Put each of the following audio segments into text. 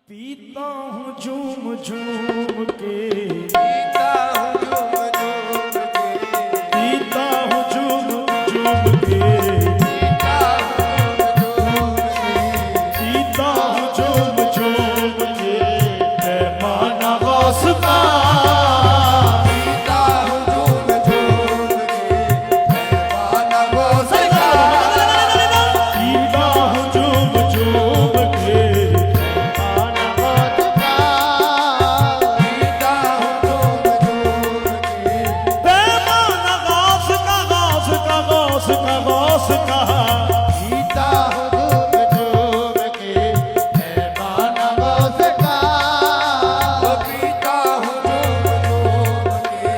पीता हूँ झूम झूम के, पीता हूँ झूम झूम के, पीता हूँ झूम झूम के, पीता हूँ झूम झूम पीता हूँ झूम के, झूम के पैमाना गौस का, पीता हूँ झूम झूम के, पैमाना गौस का, पीता हूँ झूम झूम के पैमाना गौस का, पीता हूँ झूम झूम के, पैमाना गौस का, गौस का, गौस का, गौस का, पीता हूँ झूम झूम के, पैमाना गौस का, पीता हूँ झूम झूम के,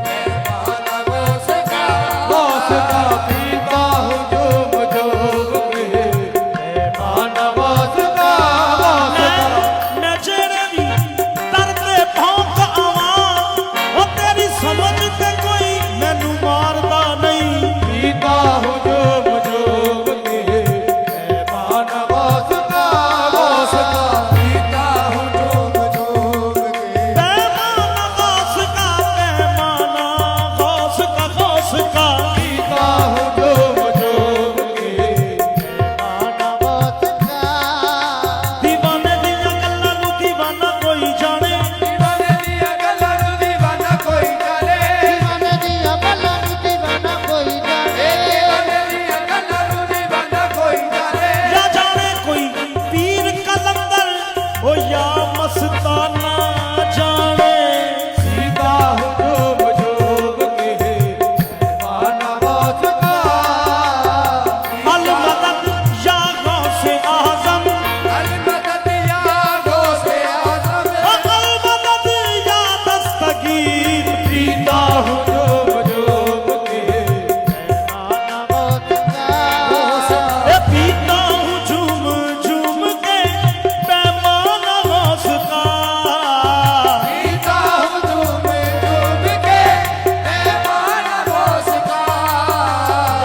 पैमाना गौस का, गौस का, पीता हूँ झूम झूम के, पैमाना गौस का, गौस का। मैं तेरे दी दर्द दे भौंक आवां, ओ तेरी समझ ते कोई मैनू मारदा नहीं। पीता हूँ झूम झूम के, पैमाना गौस का, गौस का, पीता हूँ झूम झूम के, पैमाना गौस का, पैमाना गौस का, गौस का, पीता हूँ झूम झूम के, पैमाना गौस का। दीवाने दियां गल्लां नू दीवाना कोई जाने, दीवाने दिया गल्लां नू दीवाना कोई जाने, दीवाने दिया गल्लां नू दीवाना कोई जाने, दीवाने दिया गल्लां नू दीवाना कोई जाने, या जाने कोई पीर कलंदर ओ या मस्ताना जाने। पीता हूँ झूम झूम के, पैमाना गौस का, अल मदद या गौसे आजम, अल मदद या गौसे आज़म, अल मदद या दस्तगीर। पीता हूँ झूम झूम के, पैमाना गौस का, ए पीता हूँ झूम झूम के पैमाना गौस का, पीता हूँ झूम झूम के, पैमाना गौस का,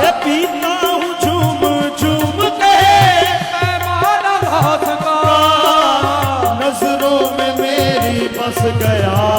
ए पीता हूँ झूम झूम के पैमाना गौस का, नजरों में मेरी बस गया।